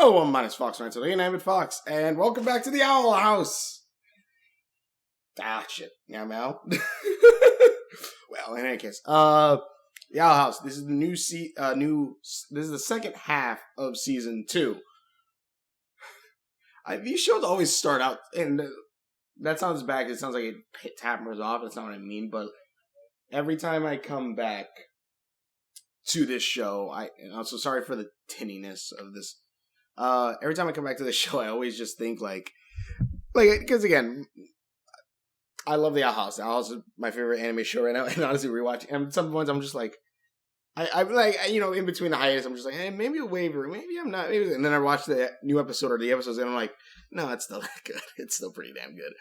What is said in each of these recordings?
Hello, I'm Minus Fox 9 and I'm Fox, and welcome back to the Owl House. Ah, shit. Yeah, I'm out. Well, in any case, the Owl House. This is the this is the second half of season 2. These shows always start out, and that sounds bad. It sounds like it hammers off. That's not what I mean, but every time I come back to this show, and I'm so sorry for the tinniness of this. Every time I come back to this show, I always just think like, because again, I love the Owl House. The Owl House is my favorite anime show right now, and honestly, rewatching, and some points I'm just like, I'm like, in between the hiatus, I'm just like, hey, maybe a waiver, maybe I'm not, maybe, and then I watch the new episode or the episodes, and I'm like, no, it's still that good. It's still pretty damn good.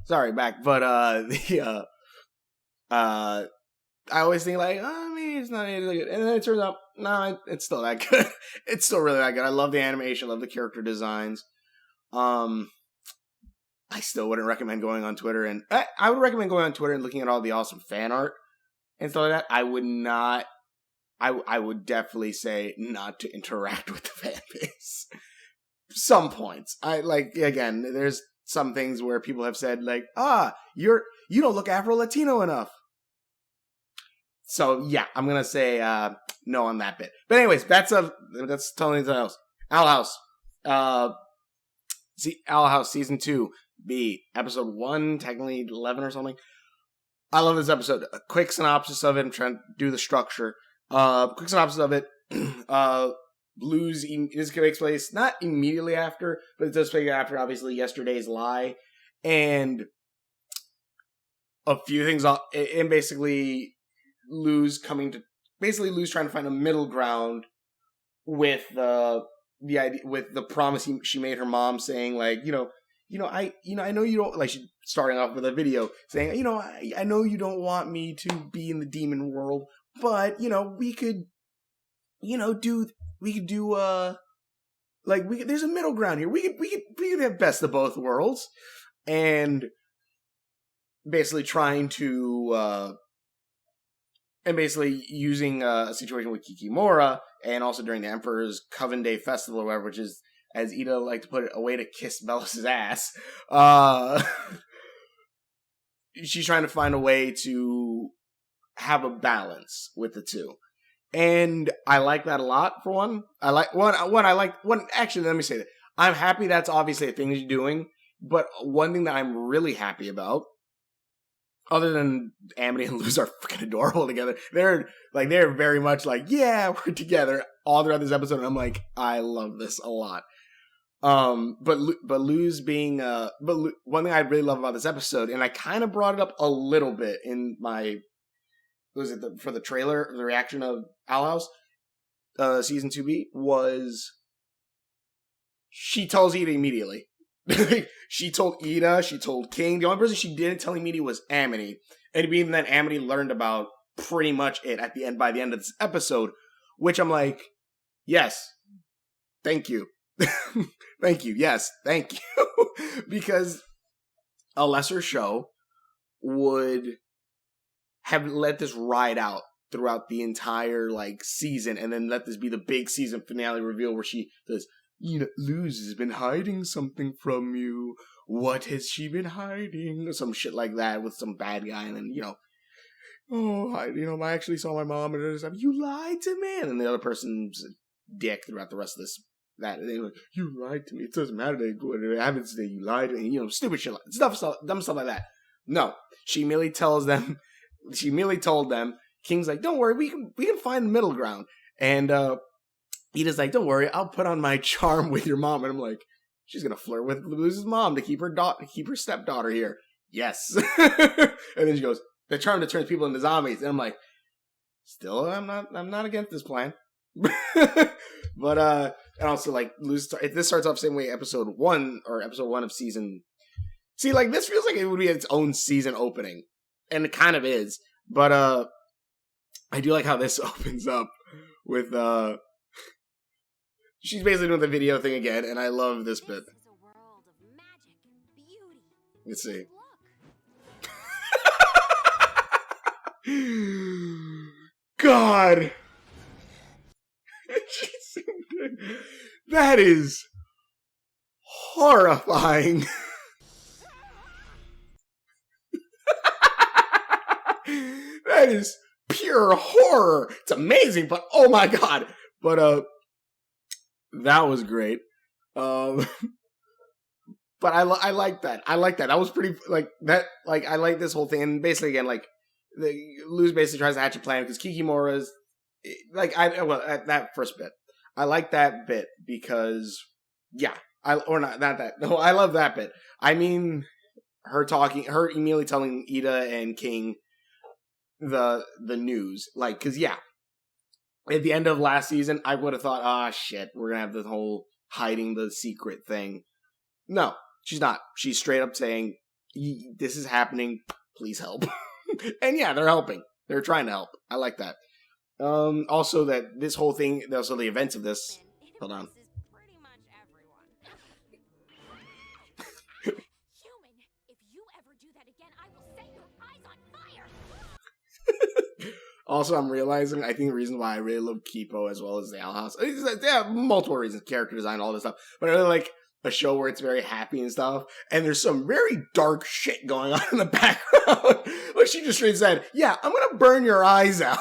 Sorry, back, but I always think like, oh, maybe it's not really good, and then it turns out, no, it's still that good. It's still really that good. I love the animation, love the character designs. I still wouldn't recommend going on Twitter, and I would recommend going on Twitter and looking at all the awesome fan art and stuff like that. I would not. I would definitely say not to interact with the fan base. Some points, again, there's some things where people have said like, you don't look Afro-Latino enough. So yeah, I'm gonna say no on that bit. But anyways, that's totally something else. Owl House, Owl House season 2, B episode 1, technically 11 or something. I love this episode. A quick synopsis of it. I'm trying to do the structure. Quick synopsis of it. Blues. This takes place not immediately after, but it does take after obviously yesterday's lie, and a few things. And basically. Lou's trying to find a middle ground with the idea, with the promise she made her mom, saying like, I know you don't, like, she starting off with a video saying, I know you don't want me to be in the demon world, but we could do there's a middle ground here. We could have best of both worlds, and basically trying to and basically using a situation with Kikimora, and also during the Emperor's Coven Day Festival or whatever, which is, as Ida liked to put it, a way to kiss Bellus's ass. She's trying to find a way to have a balance with the two. And I like that a lot, for one. Actually, let me say that. I'm happy that's obviously a thing she's doing, but one thing that I'm really happy about, other than Amity and Luz are freaking adorable together, they're very much like, yeah, we're together all throughout this episode. And I'm like, I love this a lot. But Luz being, one thing I really love about this episode, and I kind of brought it up a little bit in my, for the trailer, the reaction of Owl House, season 2B, was she tells Ida immediately. She told Ida, she told King. The only person she didn't tell immediately was Amity. And even then, Amity learned about pretty much it by the end of this episode, which I'm like, yes, thank you. Thank you, yes, thank you. Because a lesser show would have let this ride out throughout the entire season, and then let this be the big season finale reveal where she says, Luz has been hiding something from you. What has she been hiding? Or some shit like that with some bad guy, and then, I actually saw my mom, and it's like, you lied to me, and then the other person's a dick throughout the rest of this. And they're like, you lied to me. It doesn't matter what happens today. You lied to me. Stupid shit, dumb stuff like that. No, she merely told them. King's like, don't worry, we can find the middle ground, and Ida's like, don't worry, I'll put on my charm with your mom. And I'm like, she's gonna flirt with Luz's mom to keep her stepdaughter here. Yes. And then she goes, the charm that turns people into zombies. And I'm like, still, I'm not against this plan. But and also Luz, this starts off the same way episode 1 of season. See, this feels like it would be its own season opening, and it kind of is. But I do like how this opens up with she's basically doing the video thing again, and I love this bit. Let's see. God! She's That is horrifying. That is pure horror. It's amazing, but oh my god. But that was great. But I like that. I like that. That was pretty like that. Like I like this whole thing. And basically, again, like Luz basically tries to hatch a plan because Kikimora's like that first bit. I like that bit because no, I love that bit. I mean, her immediately telling Ida and King the news, like, because at the end of last season, I would have thought, shit, we're gonna have the whole hiding the secret thing. No, she's not. She's straight up saying, this is happening, please help. And yeah, they're helping. They're trying to help. I like that. Also that this whole thing, also the events of this, hold on. Also, I'm realizing, I think the reason why I really love Kipo as well as the Owl House, they have multiple reasons, character design, all this stuff, but I really like a show where it's very happy and stuff, and there's some very dark shit going on in the background. Like she just straight said, yeah, I'm gonna burn your eyes out.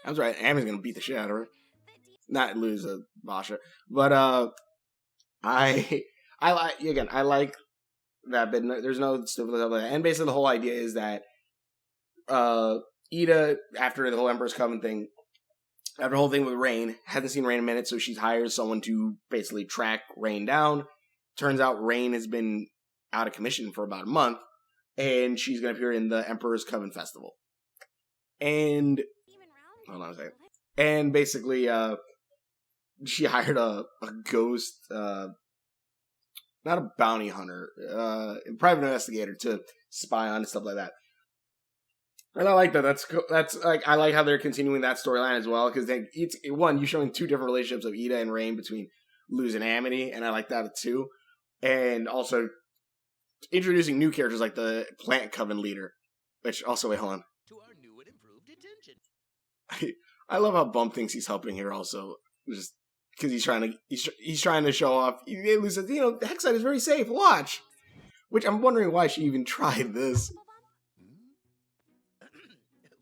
I was right, Ami's gonna beat the shit out of her. Not lose a Basha. But, I like that bit. There's no stupid stuff like that. And basically the whole idea is that Ida, after the whole Emperor's Coven thing, after the whole thing with Rain, hasn't seen Rain in a minute, so she's hired someone to basically track Rain down. Turns out Rain has been out of commission for about a month, and she's going to appear in the Emperor's Coven Festival. And hold on a second. And basically, she hired a ghost, not a bounty hunter, a private investigator to spy on and stuff like that. And I like that. That's like, I like how they're continuing that storyline as well, because you're showing two different relationships of Ida and Rain between Luz and Amity, and I like that too. And also introducing new characters like the Plant Coven leader, which also, wait, hold on. To our new and improved attention. I love how Bump thinks he's helping here also, just because he's trying to show off. Luz says, Hexite is very safe. Watch, which I'm wondering why she even tried this.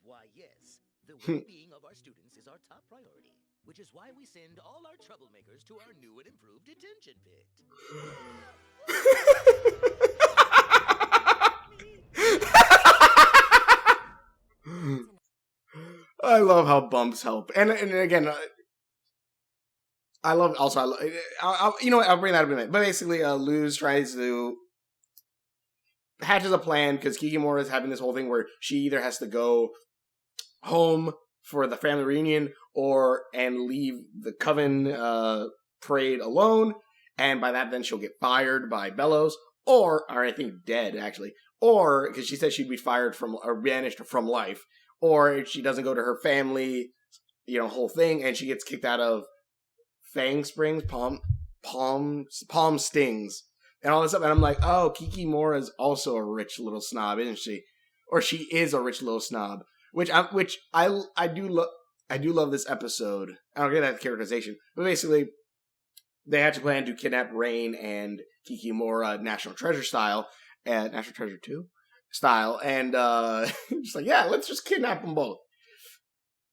Why, yes, the well-being of our students is our top priority, which is why we send all our troublemakers to our new and improved detention pit. I love how Bumps help, and again, I love. Also, you know what? I'll bring that up in a minute. But basically, Luz tries to hatches a plan because Kikimora is having this whole thing where she either has to go home for the family reunion and leave the Coven parade alone, and by that then she'll get fired by Bellows, or I think dead actually, or because she said she'd be fired from or banished from life, or if she doesn't go to her family, whole thing, and she gets kicked out of Fang Springs, Palm Stings, and all this stuff. And I'm like, oh, Kikimora is also a rich little snob, isn't she? Or she is a rich little snob, which I do love this episode. I don't get that characterization, but basically they had to plan to kidnap Rain and Kikimora National Treasure style, and National Treasure 2 style, and just like, yeah, let's just kidnap them both.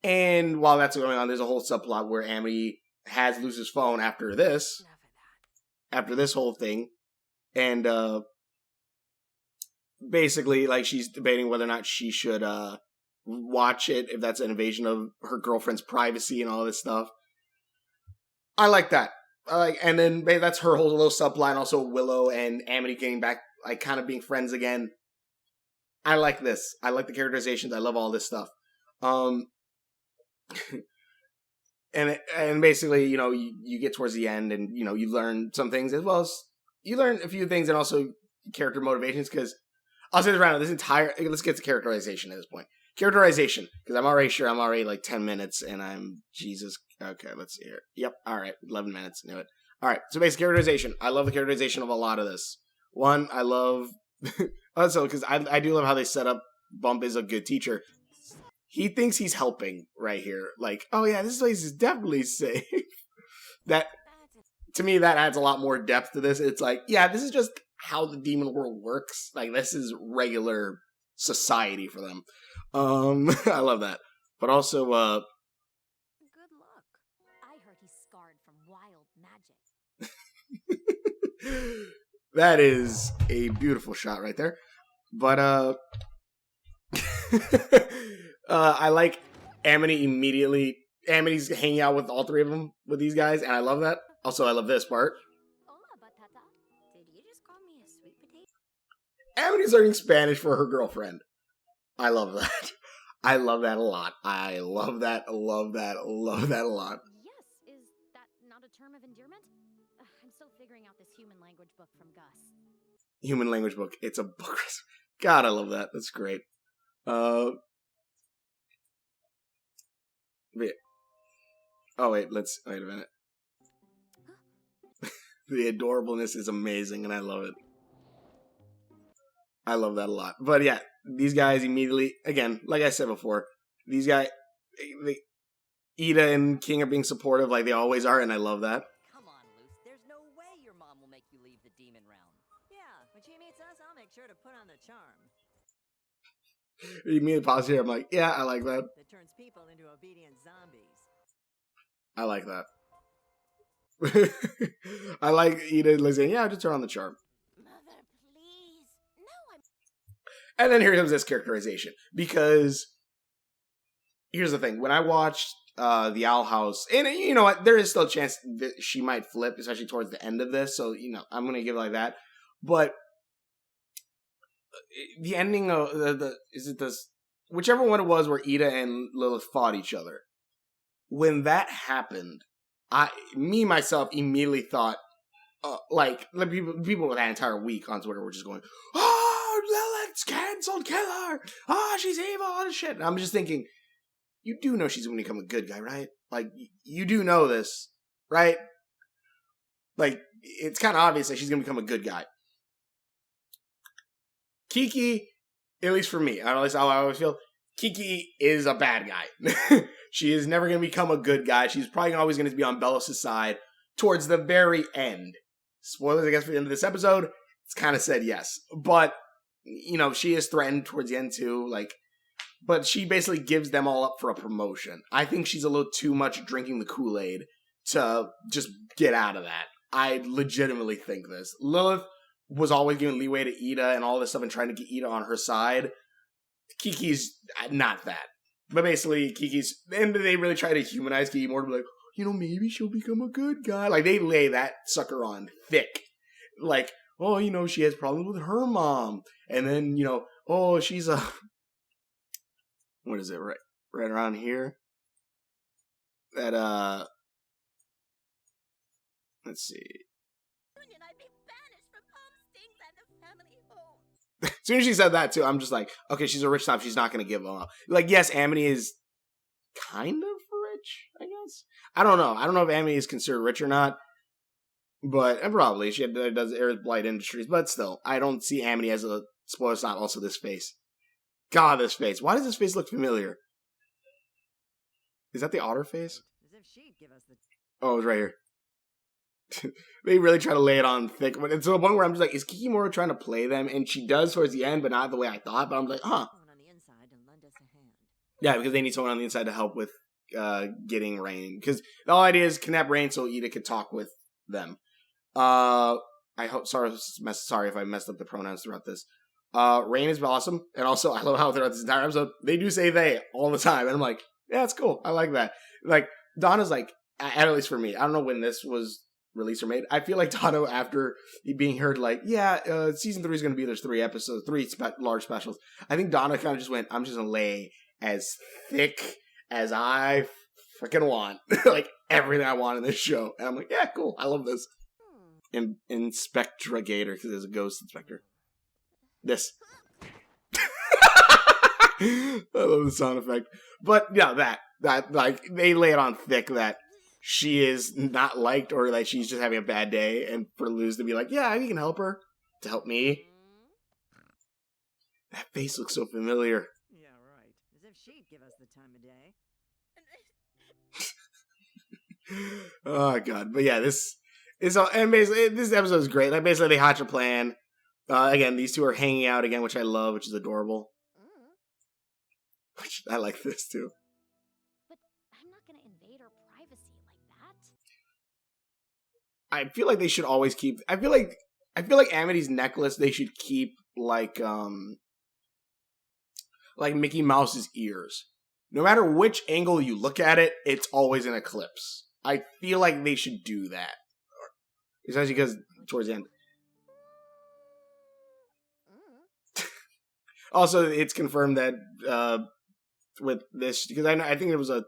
And while that's going on, there's a whole subplot where Amity has Luz's phone after this whole thing, and basically, like, she's debating whether or not she should watch it, if that's an invasion of her girlfriend's privacy and all this stuff. I like that. And then that's her whole little subline. Also, Willow and Amity getting back, like, kind of being friends again. I like this. I like the characterizations. I love all this stuff. And basically, you get towards the end, and you learn some things, as well as you learn a few things, and also character motivations. Because I'll say this right now, let's get to characterization at this point. Characterization, because I'm already like 10 minutes, and I'm Jesus. Okay, let's see here. Yep, all right, 11 minutes. Knew it. All right, so basic characterization. I love the characterization of a lot of this. One, I love also because I do love how they set up Bump is a good teacher. he thinks he's helping right here. Like, oh yeah, this place is definitely safe. That, to me, that adds a lot more depth to this. It's like, yeah, this is just how the demon world works. Like, this is regular society for them. I love that. But also, Good luck. I heard he's scarred from wild magic. that is a beautiful shot right there. But, I like Amity immediately. Amity's hanging out with all three of them, with these guys, and I love that. Also, I love this part. Hola, Batata. Did you just call me a sweet potato? Amity's learning Spanish for her girlfriend. I love that. I love that a lot. I love that a lot. Yes, is that not a term of endearment? I'm still figuring out this human language book from Gus. Human language book. It's a book. God, I love that. That's great. Wait. Oh, wait a minute. The adorableness is amazing, and I love it. I love that a lot. But yeah, these guys immediately, again, like I said before, these guys, Ida and King are being supportive like they always are, and I love that. Come on, Luce. There's no way your mom will make you leave the demon realm. Yeah, when she meets us, I'll make sure to put on the charm. You immediately pause here. I'm like, yeah, I like that. That turns people into obedient zombies. I like that. I like Ida saying, yeah, just turn on the charm. Mother, please. No, I'm... And then here comes this characterization. Because, here's the thing. When I watched The Owl House, and you know what, there is still a chance that she might flip, especially towards the end of this. So, you know, I'm going to give it like that. But the ending of whichever one it was where Ida and Lilith fought each other. When that happened, myself immediately thought, like people with that entire week on Twitter were just going, "Oh, Lilith's canceled, kill her! Oh, she's evil, all this shit." And I'm just thinking, you do know she's going to become a good guy, right? Like, you do know this, right? Like, it's kind of obvious that she's going to become a good guy. Kiki, at least for me, at least how I always feel, Kiki is a bad guy. She is never going to become a good guy. She's probably always going to be on Belos' side towards the very end. Spoilers, I guess, for the end of this episode. It's kind of said yes. But, you know, she is threatened towards the end too. Like, but she basically gives them all up for a promotion. I think she's a little too much drinking the Kool-Aid to just get out of that. I legitimately think this. Lilith was always giving leeway to Ida and all this stuff and trying to get Ida on her side. Kiki's not that. But basically, Kiki's... And they really try to humanize Kiki more to be like, you know, maybe she'll become a good guy. Like, they lay that sucker on thick. Like, oh, you know, she has problems with her mom. And then, you know, oh, she's a... What is it? Right around here? That, let's see. I'd be banished from home stings and the family home. As soon as she said that, too, I'm just like, okay, she's a rich top. She's not going to give them up. Like, yes, Amity is kind of rich, I guess. I don't know. I don't know if Amity is considered rich or not. But, and probably, she does Air Blight Industries. But still, I don't see Amity as a... Spoiler's not also this face. God, this face. Why does this face look familiar? Is that the otter face? As if she'd give us the... Oh, it's right here. They really try to lay it on thick. But it's to the point where I'm just like, is Kikimura trying to play them? And she does towards the end, but not the way I thought. But I'm like, huh. Someone on the inside to lend us a hand. Yeah, because they need someone on the inside to help with getting Rain. Because the whole idea is kidnap Rain so Ida could talk with them. I hope. Sorry if I messed up the pronouns throughout this. Rain is awesome. And also, I love how throughout this entire episode, they do say they all the time. And I'm like, yeah, it's cool. I like that. Like, Donna's like, at least for me, I don't know when this was released or made. I feel like Donna, after being heard, like, yeah, season 3 is going to be, there's 3 episodes, 3 large specials. I think Donna kind of just went, I'm just going to lay as thick as I freaking want. Like, everything I want in this show. And I'm like, yeah, cool. I love this. Inspectragator, because there's a ghost inspector. This. I love the sound effect. But, yeah, that, like, they lay it on thick that she is not liked or that she's just having a bad day, and for Luz to be like, yeah, we can help her. To help me. That face looks so familiar. Yeah, right. As if she'd give us the Oh god, but yeah, this is all, and basically this episode is great. Like basically they hatch a plan. Again, these two are hanging out again, which I love, which is adorable. Which I like this too. But I'm not gonna invade her privacy like that. I feel like they should always keep. I feel like Amity's necklace they should keep like Mickey Mouse's ears. No matter which angle you look at it, it's always an eclipse. I feel like they should do that, especially because towards the end. Also, it's confirmed that with this, because I think it was a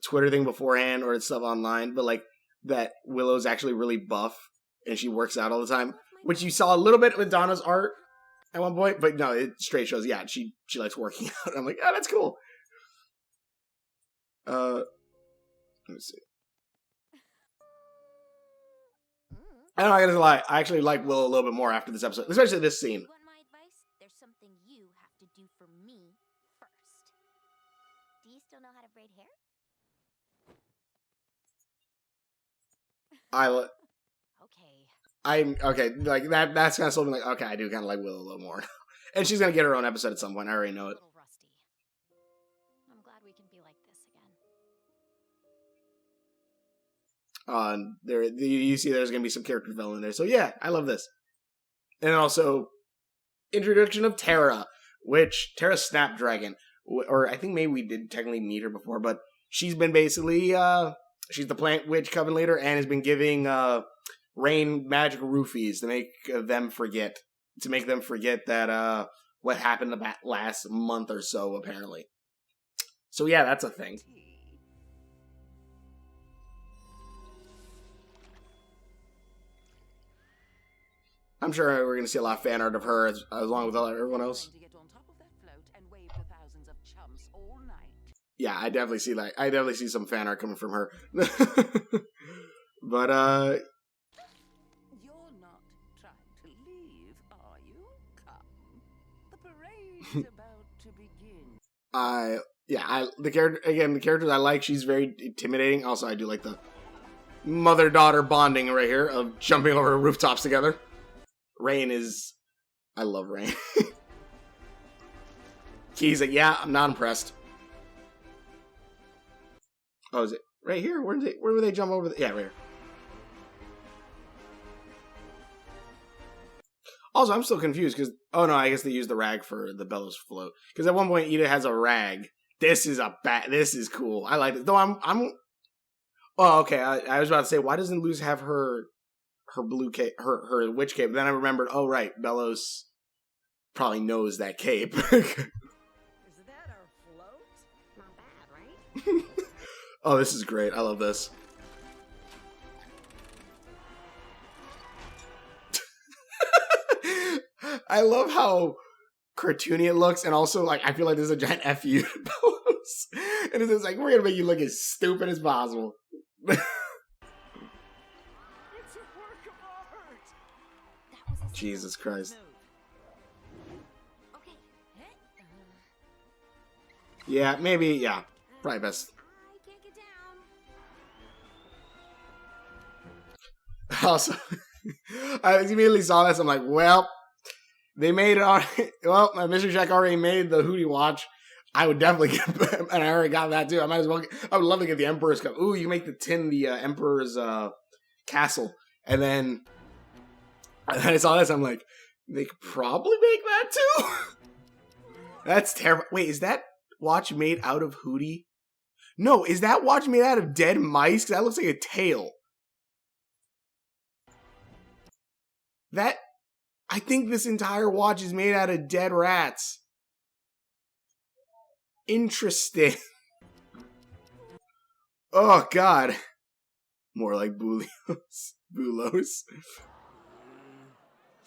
Twitter thing beforehand or it's stuff online, but like that Willow's actually really buff and she works out all the time, which you saw a little bit with Donna's art at one point, but no, it straight shows, yeah, she likes working out. I'm like, oh, that's cool. Let me see. I'm not gonna lie, I actually like Willow a little bit more after this episode, especially this scene. You want my advice? There's something you have to do for me first. Do you still know how to braid hair? Okay, like that's kind of something like, okay, I do kind of like Willow a little more. And she's gonna get her own episode at some point, I already know it. A little rusty. I'm glad we can be like this again. There, you see there's gonna be some character development there, so yeah, I love this. And also, introduction of Terra, which Terra Snapdragon, or I think maybe we did technically meet her before, but she's been basically she's the plant witch coven leader and has been giving Rain magical roofies to make them forget that what happened about last month or so apparently. So yeah, that's a thing. I'm sure we're going to see a lot of fan art of her along with everyone else. Yeah, I definitely see that. I definitely see some fan art coming from her. But, You're not trying to leave, are you? Come. The parade's about to begin. The characters I like, she's very intimidating. Also, I do like the mother-daughter bonding right here of jumping over rooftops together. Rain is... I love Rain. Key's like, yeah, I'm not impressed. Oh, is it right here? Where would they jump over? Yeah, right here. Also, I'm still confused because... Oh, no, I guess they used the rag for the bellows float. Because at one point, Ida has a rag. This is cool. I like it. Though I'm... Oh, okay. I was about to say, why doesn't Luz have her blue cape, her witch cape? Then I remembered, oh, right. Bellows probably knows that cape. Is that our float? Not bad, right? Oh, this is great. I love this. I love how cartoony it looks, and also, like, I feel like there's a giant FU to Bellows. And it's just like, we're gonna make you look as stupid as possible. It's a work of art. That was a Jesus Christ. Okay. Yeah, maybe, yeah. Probably best. I can't get down. Also, I immediately saw this, I'm like, well, they made it on. Well, my Mr. Jack already made the Hootie watch. I would definitely get, and I already got that too. I might as well. I would love to get the Emperor's Cup. Ooh, you make the Emperor's castle, and then I saw this. I'm like, they could probably make that too. That's terrible. Wait, is that watch made out of Hootie? No, is that watch made out of dead mice? 'Cause that looks like a tail. I think this entire watch is made out of dead rats. Interesting. Oh, God. More like Bulos.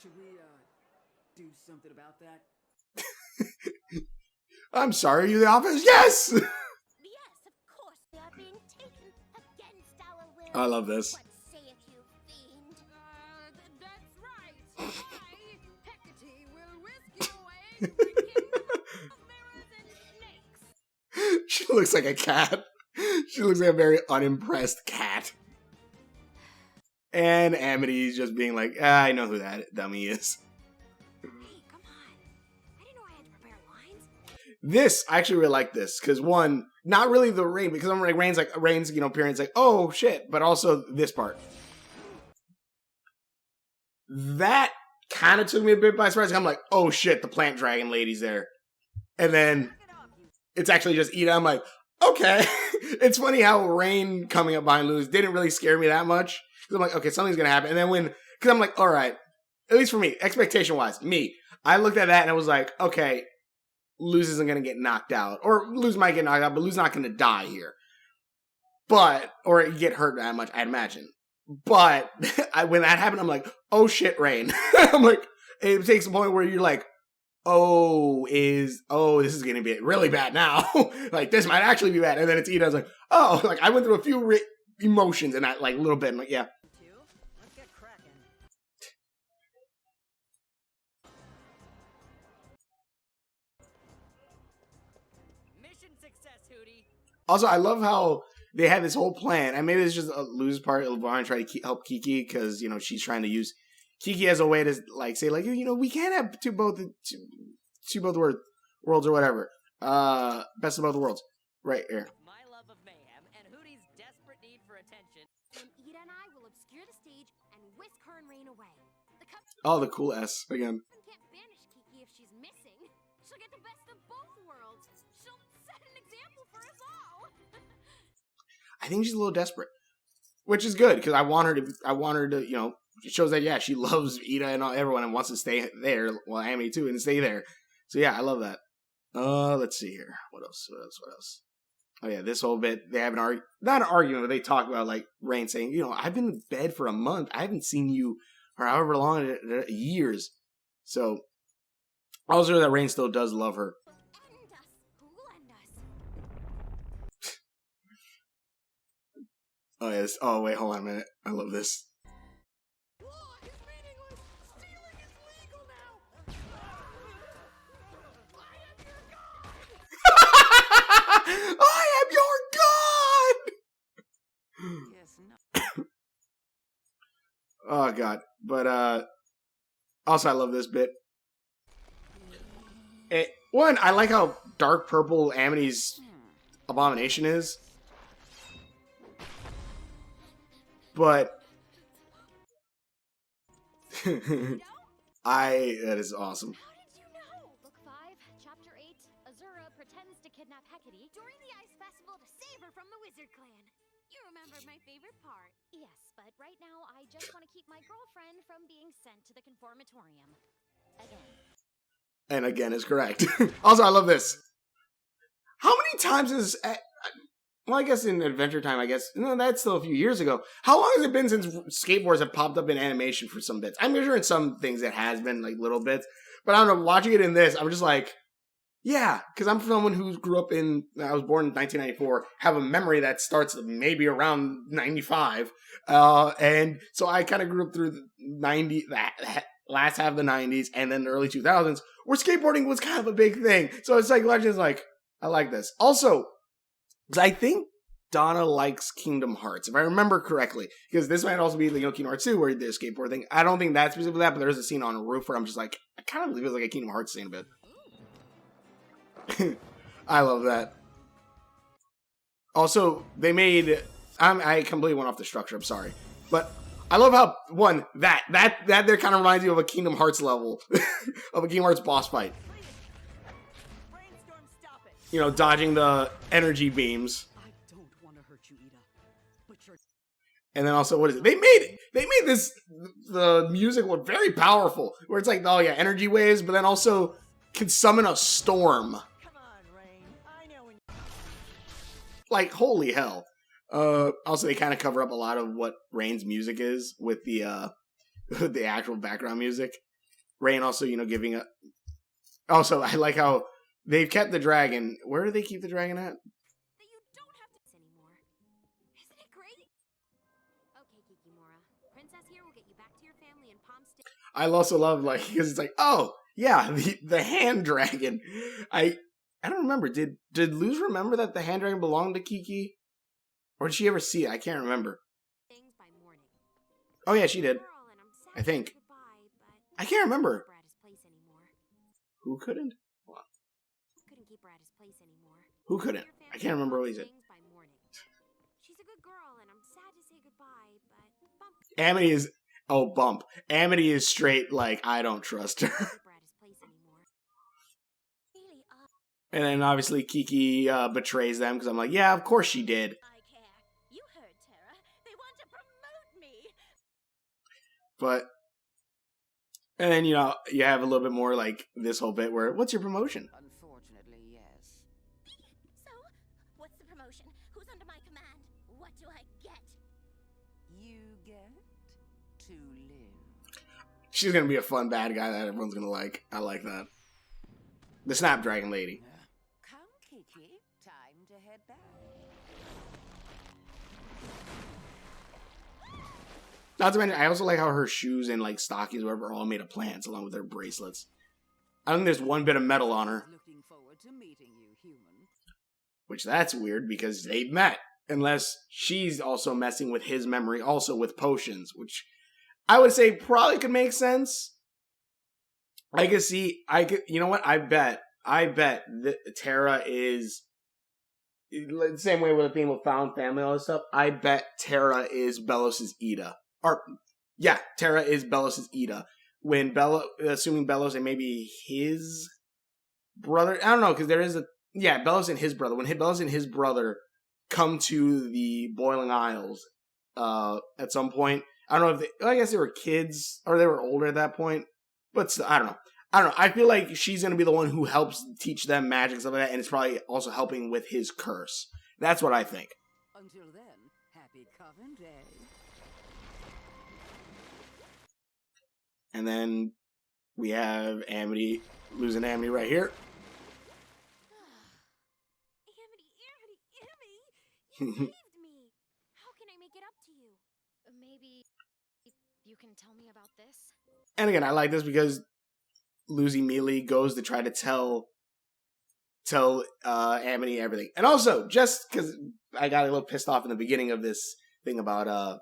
Should we, do something about that? I'm sorry, you the office? Yes! Yes, of course. We are being taken against our will. I love this. What sayeth you, fiend? That's right. I, Hecate, will whisk you away to the kingdom of mirrors and snakes. She looks like a cat. She looks like a very unimpressed cat. And Amity's just being like, I know who that dummy is. Hey, come on. I didn't know I had to prepare lines. This, I actually really like this, because one, not really the Rain, because I'm like, Rain's, appearance like, oh shit, but also this part. That kind of took me a bit by surprise. I'm like, oh shit, the plant dragon lady's there. And then it's actually just Ida. I'm like, okay. It's funny how Rain coming up behind Luz didn't really scare me that much. Because I'm like, okay, something's going to happen. And then because I'm like, all right, at least for me, expectation-wise, I looked at that and I was like, okay, Luz isn't going to get knocked out. Or Luz might get knocked out, but Luz not going to die here. Or get hurt that much, I'd imagine. But when that happened, I'm like, oh shit, Rain. I'm like, it takes a point where you're like, this is going to be really bad now. Like, this might actually be bad. And then it's Ida. I was like, oh, like, I went through a few emotions in that, like, little bit. I'm like, yeah. Let's get cracking. Mission success, Hootie. Also, I love how they had this whole plan. And maybe it's just a Luz part. LeVar trying to help Kiki because, she's trying to use Kiki as a way to, like, say, like, we can't have two both worlds or whatever. Best of both worlds. Right here. My love of mayhem and Hootie's desperate need for attention. And Ida and I will obscure the stage and whisk her and Rain away. The Coven Oh, the cool S again. can't banish Kiki if she's missing. She'll get the best of both worlds. She'll set an example for us all. I think she's a little desperate, which is good because I want her to, it shows that, yeah, she loves Ida and everyone and wants to stay there. Well, Amity too, and stay there. So yeah, I love that. Let's see here. What else? Oh yeah, this whole bit, they have not an argument, but they talk about, like, Rain saying, I've been in bed for a month. I haven't seen you for however long, years. So, also that Rain still does love her. End us. Who will end us? Oh yes. Oh wait, hold on a minute. I love this. Law is meaningless. Stealing is legal now. I am your god! Yes, no. Oh god. But also I love this bit. One, I like how dark purple Amity's abomination is. But that is awesome. How did you know? Book 5, Chapter 8. Azura pretends to kidnap Hecate during the Ice Festival to save her from the Wizard Clan. You remember my favorite part. Yes, but right now I just want to keep my girlfriend from being sent to the Conformatorium. Again. And again is correct. Also, I love this. How many times is... Well, I guess in Adventure Time, no, that's still a few years ago. How long has it been since skateboards have popped up in animation for some bits? I'm sure in some things it has been, like, little bits. But I don't know, watching it in this, I'm just like, yeah, because I'm someone who grew up I was born in 1994, have a memory that starts maybe around 95. And so I kind of grew up through the last half of the 90s and then the early 2000s, where skateboarding was kind of a big thing. So it's like, Legends, like, I like this. Also, because I think Donna likes Kingdom Hearts, if I remember correctly. Because this might also be, Kingdom Hearts 2, where there's skateboard thing. I don't think that's specifically that, but there's a scene on a roof where I'm just like, I kind of feels like a Kingdom Hearts scene a bit. I love that. Also, they made... I completely went off the structure, I'm sorry. But I love how, one, that there kind of reminds you of a Kingdom Hearts level. Of a Kingdom Hearts boss fight. Brainstorm, stop it. Dodging the energy beams. I don't want to hurt you, Ida. But you're... And then also, what is it? They made the music look very powerful. Where it's like, oh yeah, energy waves, but then also can summon a storm. Come on, Rain. I know when... Like, holy hell. Also, they kind of cover up a lot of what Rain's music is with the the actual background music. Rain also, giving a... Also, I like how they've kept the dragon. Where do they keep the dragon at? That you don't have to anymore. Isn't it great? Okay, Kikimora. Princess here will get you back to your family in Palm State. I also love, like, because it's like, oh, yeah, the hand dragon. I don't remember. Did Luz remember that the hand dragon belonged to Kiki? Or did she ever see it? I can't remember. Things by morning. Oh yeah, she did. Girl, and I'm sad I to say think. goodbye, but I can't remember. couldn't keep her at his place anymore. Who couldn't? Couldn't keep her at his place anymore. Who couldn't? Your I family can't remember what he lost said. wings by morning. She's a good girl, and I'm sad to say goodbye, but bump. Amity is bump. Amity is straight like I don't trust her. Keep her at his place anymore. Really, And then obviously Kiki betrays them because I'm like, yeah, of course she did. I care. You heard, Tara. They want to promote me. But and then you have a little bit more like this whole bit where what's your promotion? Unfortunately, yes. So, what's the promotion? Who's under my command? What do I get? You get to live. She's gonna be a fun bad guy that everyone's gonna like. I like that. The Snapdragon Lady. Come, Kiki. Time to head back. Not to mention, I also like how her shoes and like stockings, whatever, are all made of plants, along with her bracelets. I think there's one bit of metal on her, Looking forward to meeting you, human. which that's weird because they've met. Unless she's also messing with his memory, also with potions, which I would say probably could make sense. You know what? I bet that Tara is the same way with the theme of found family, all this stuff. I bet Tara is Belos's Ida. Tara is Belos's Ida. When assuming Belos and maybe his brother, I don't know, because there is Belos and his brother. When Belos and his brother come to the Boiling Isles, at some point, I don't know if I guess they were kids or they were older at that point, but still, I don't know. I feel like she's going to be the one who helps teach them magic and stuff like that, and it's probably also helping with his curse. That's what I think. Until then, happy Coven Day. And then we have Amity, losing Amity right here. Amity, you saved me. How can I make it up to you? Maybe you can tell me about this? And again, I like this because Lucy immediately goes to try to tell Amity everything. And also, just because I got a little pissed off in the beginning of this thing about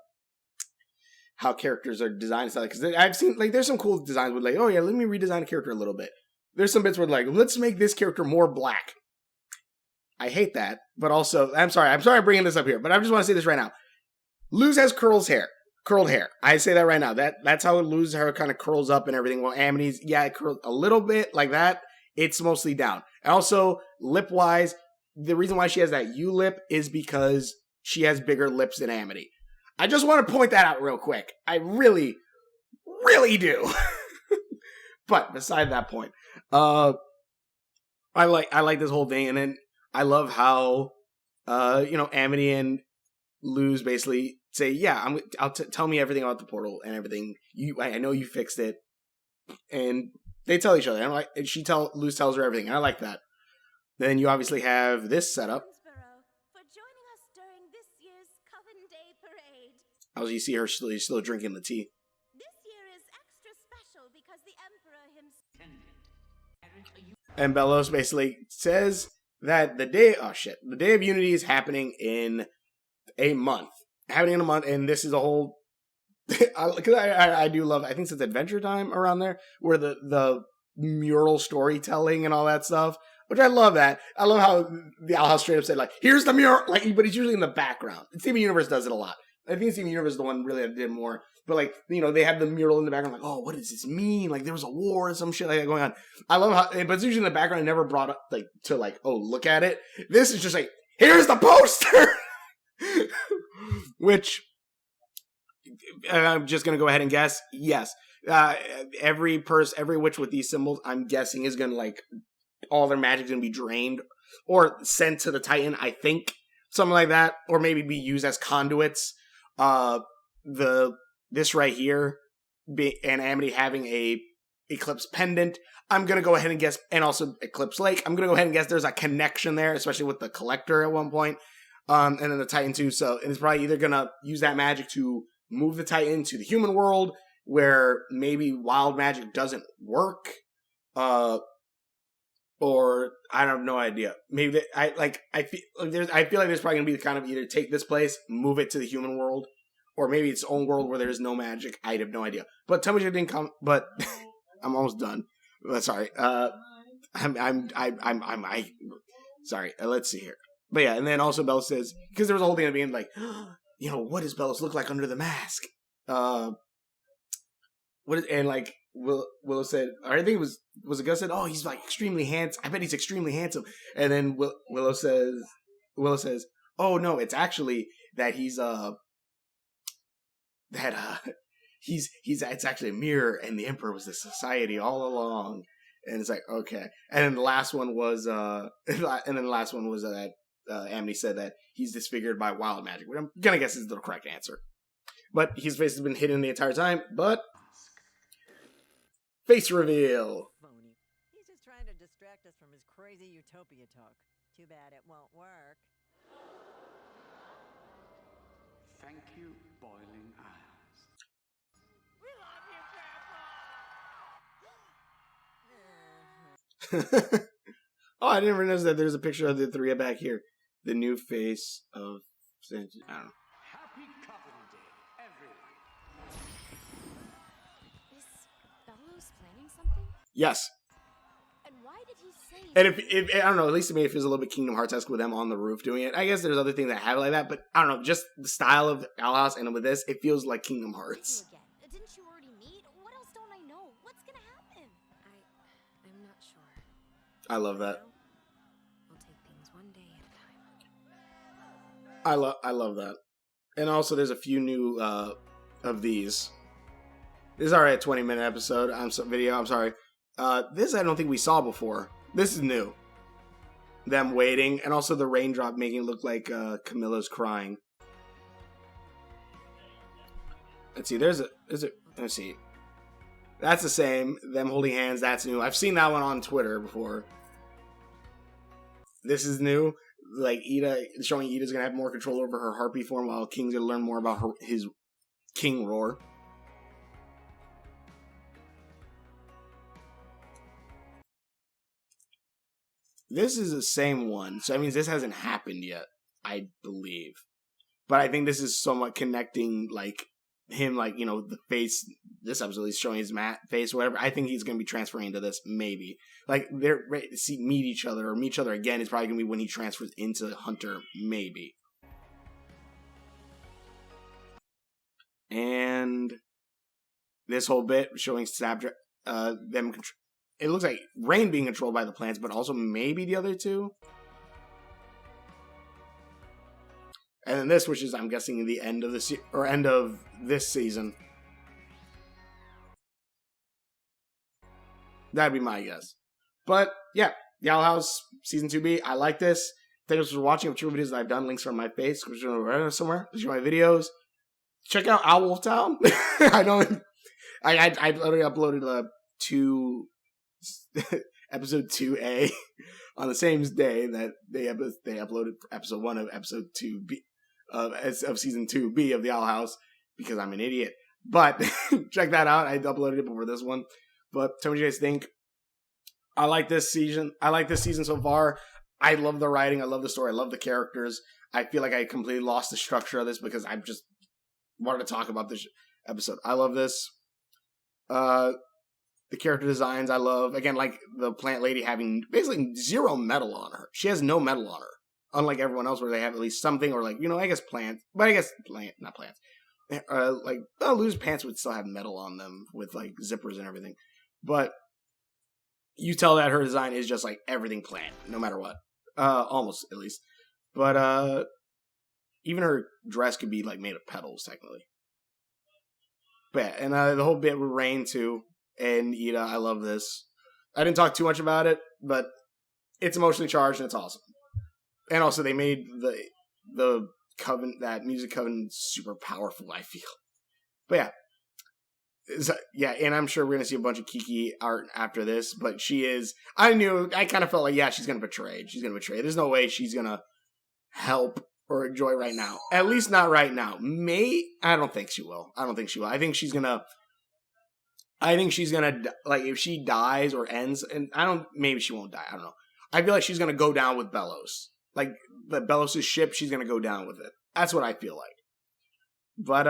how characters are designed and stuff, because I've seen, like, there's some cool designs with, like, oh yeah, let me redesign a character a little bit. There's some bits where, like, let's make this character more black. I hate that, but also, I'm sorry I'm bringing this up here, but I just want to say this right now. Luz has curled hair. I say that right now. That's how Luz's hair kind of curls up and everything. While Amity's, it curls a little bit like that. It's mostly down. And also, lip-wise, the reason why she has that U-lip is because she has bigger lips than Amity. I just want to point that out real quick. I really, really do. But beside that point, I like this whole thing, and then I love how Amity and Luz basically say, yeah, tell me everything about the portal and everything. I know you fixed it, and they tell each other. And Luz tells her everything, and I like that. Then you obviously have this setup. For joining us during this year's Coven Day Parade. As you see her still drinking the tea. This year is extra special because the Emperor himself. And Belos basically says that the Day of Unity is happening in a month. And this is a whole... Because I do love, I think it's Adventure Time around there, where the mural storytelling and all that stuff, which I love that. I love how the Owl House straight up said, like, here's the mural, like, but it's usually in the background. Steven Universe does it a lot. I think Steven Universe is the one really that did more. But, like, they have the mural in the background, like, oh, what does this mean? Like, there was a war or some shit like that going on. I love how, but it's usually in the background, never brought up, like, to, like, oh, look at it. This is just like, here's the poster! Which, I'm just going to go ahead and guess, yes. Every witch with these symbols, I'm guessing, is going to, like, all their magic's going to be drained or sent to the Titan, I think. Something like that. Or maybe be used as conduits. This right here, and Amity having a Eclipse pendant, I'm going to go ahead and guess, and also Eclipse Lake, I'm going to go ahead and guess there's a connection there, especially with the Collector at one point, and then the Titan too, so it's probably either going to use that magic to move the Titan to the human world, where maybe wild magic doesn't work, or I have no idea. Maybe I feel like there's probably going to be the kind of either take this place, move it to the human world, or maybe it's own world where there is no magic. I have no idea. But Tomoji didn't come. But I'm almost done. Sorry. Sorry. Let's see here. But yeah, and then also Bellos says, because there was a whole thing of being like, what does Bellos look like under the mask? And like Willow said, or I think it was Gus said, oh, he's like extremely handsome. I bet he's extremely handsome. And then Willow says, oh no, it's actually that he's it's actually a mirror, and the Emperor was the society all along. And it's like, okay. And then the last one was that Amity said that he's disfigured by wild magic, which I'm gonna guess is the correct answer. But his face has been hidden the entire time. But face reveal. Phony. He's just trying to distract us from his crazy utopia talk. Too bad it won't work. Thank you, Boiling Isles. We love you, Grandpa. Oh, I didn't even notice that there's a picture of the three back here. The new face of I don't know. Happy Coven Day, everyone. Is Bellows planning something? Yes. And why did he say... And if I don't know, at least to me it feels a little bit Kingdom Hearts-esque with them on the roof doing it. I guess there's other things that have it like that, but I don't know, just the style of Owl House and with this, it feels like Kingdom Hearts. You again. Didn't you already meet? What else don't I know? What's gonna happen? I'm not sure. I love that. We'll take things one day at a time. I love that. And also there's a few new of these. This is already a 20-minute episode. I'm sorry. This I don't think we saw before. This is new. Them waiting, and also the raindrop making it look like Camilla's crying. Let's see. Let's see. That's the same. Them holding hands. That's new. I've seen that one on Twitter before. This is new. Like Ida, showing Ida's gonna have more control over her harpy form, while King's gonna learn more about his king roar. This is the same one, so that means this hasn't happened yet, I believe. But I think this is somewhat connecting, like, him, like, the face, this episode he's showing his face or whatever. I think he's going to be transferring into this, maybe. Like, they're ready to meet each other again is probably going to be when he transfers into Hunter, maybe. And this whole bit showing them it looks like Rain being controlled by the plants, but also maybe the other two. And then this, which is, I'm guessing, the end of end of this season. That'd be my guess. But yeah, the Owl House Season 2B. I like this. Thanks for watching. True videos that I've done. Links are on my face. Somewhere. These are my videos. Check out Owl Town. I already uploaded episode 2A on the same day that they uploaded episode 1 of episode 2B of season 2B of the Owl House, because I'm an idiot. But check that out. I uploaded it before this one. But tell me what you guys think. I like this season. So far. I love the writing. I love the story. I love the characters. I feel like I completely lost the structure of this because I just wanted to talk about this episode. I love this. The character designs I love. Again, like the plant lady having basically zero metal on her. She has no metal on her. Unlike everyone else where they have at least something, or like, I guess plants. But I guess not plants. Like, Lou's pants would still have metal on them with like zippers and everything. But you tell that her design is just like everything plant, no matter what. Almost, at least. But even her dress could be like made of petals, technically. But yeah, and the whole bit with Rain too. And Ida, I love this. I didn't talk too much about it, but it's emotionally charged and it's awesome. And also, they made the Coven, that music Coven, super powerful, I feel. But yeah, and I'm sure we're gonna see a bunch of Kiki art after this. But she is. I kind of felt like, yeah, she's gonna betray. She's gonna betray. There's no way she's gonna help or enjoy right now. At least not right now. I don't think she will. I think she's gonna, like, if she dies or ends, and maybe she won't die, I don't know. I feel like she's gonna go down with Bellos. Like, the Bellos' ship, she's gonna go down with it. That's what I feel like. But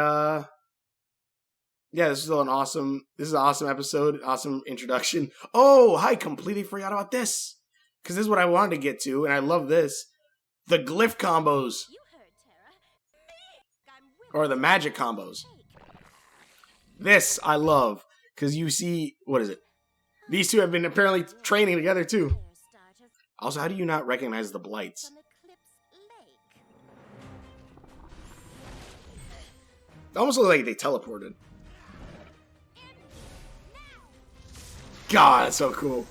yeah, this is an awesome episode, awesome introduction. Oh, I completely forgot about this. Because this is what I wanted to get to, and I love this. The glyph combos. You heard, Tara. Me! I'm willing Or the to magic take what combos. you take. This I love. Because you see, what is it? These two have been apparently training together too. Fire starters Also, how do you not recognize the blights? from Eclipse Lake. It almost looked like they teleported. God, that's so cool.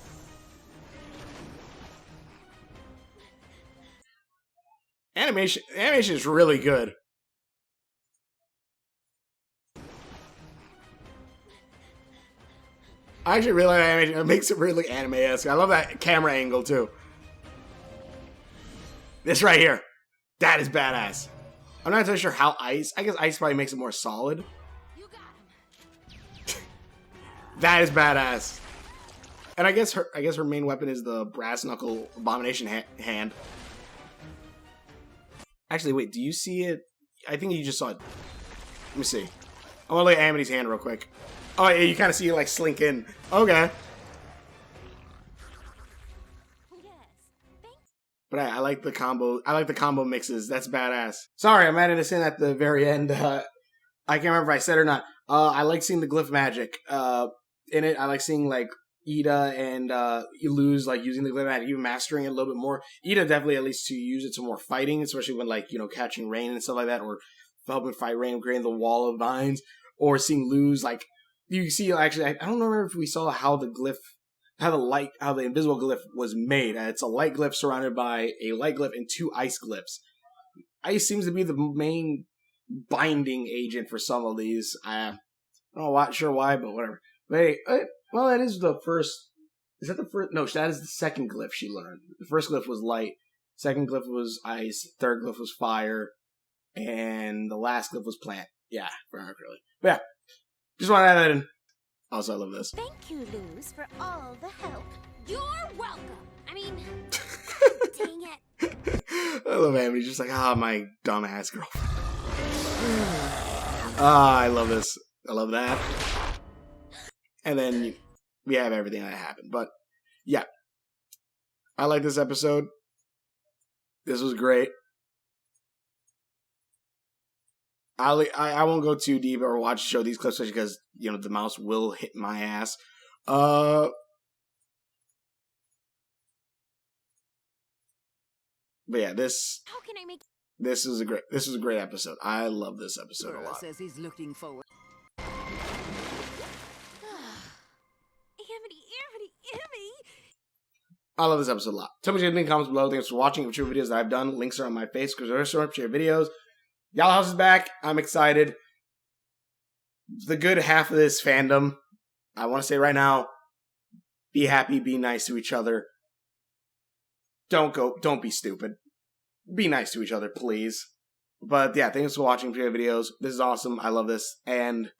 Animation is really good. I actually really like animation. It makes it really anime-esque. I love that camera angle too. This right here, that is badass. I'm not entirely sure how ice. I guess ice probably makes it more solid. You got him. That is badass. And I guess her main weapon is the brass knuckle abomination hand. Actually, wait, do you see it? I think you just saw it. Let me see. I want to look at Amity's hand real quick. Oh, yeah, you kind of see it like slink in. Okay. Yes. Thank But I like the combo. I like the combo mixes. That's badass. Sorry, I'm adding this in at the very end. I can't remember if I said it or not. I like seeing the glyph magic in it. I like seeing like Ida and Luz like using the glyph magic, even mastering it a little bit more. Ida definitely at least to use it to more fighting, especially when like catching rain and stuff like that, or helping fight rain, creating the wall of vines, or seeing Luz like you see. Actually, I don't remember if we saw how the invisible glyph was made. It's a light glyph surrounded by a light glyph and two ice glyphs. Ice seems to be the main binding agent for some of these. I'm not sure why, but whatever. But hey, well, that is the first. Is that the first? No, that is the second glyph she learned. The first glyph was light. Second glyph was ice. Third glyph was fire. And the last glyph was plant. Yeah, for her, really. But yeah, just want to add that in. Also, I love this. Thank you, Luz, for all the help. You're welcome. I mean, dang it. I love Amity. Just like, my dumbass girlfriend. I love this. I love that. And then we have everything that happened. But, yeah. I like this episode. This was great. I won't go too deep or show these clips because, the mouse will hit my ass. But yeah, How can I make this is a great episode. I love this episode a lot. Says he's looking forward. Amity? I love this episode a lot. Tell me what you think in the comments below. Thanks for watching. Which videos that I've done. Links are on my face because there's so share videos. Y'all House is back. I'm excited. The good half of this fandom. I want to say right now, be happy, be nice to each other. Don't be stupid. Be nice to each other, please. But yeah, thanks for watching videos. This is awesome. I love this. And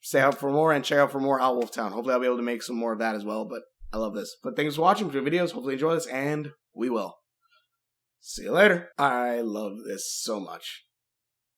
stay up for more and check out for more Out Wolf Town. Hopefully I'll be able to make some more of that as well. But I love this. But thanks for watching videos. Hopefully you enjoy this. And we will. See you later. I love this so much.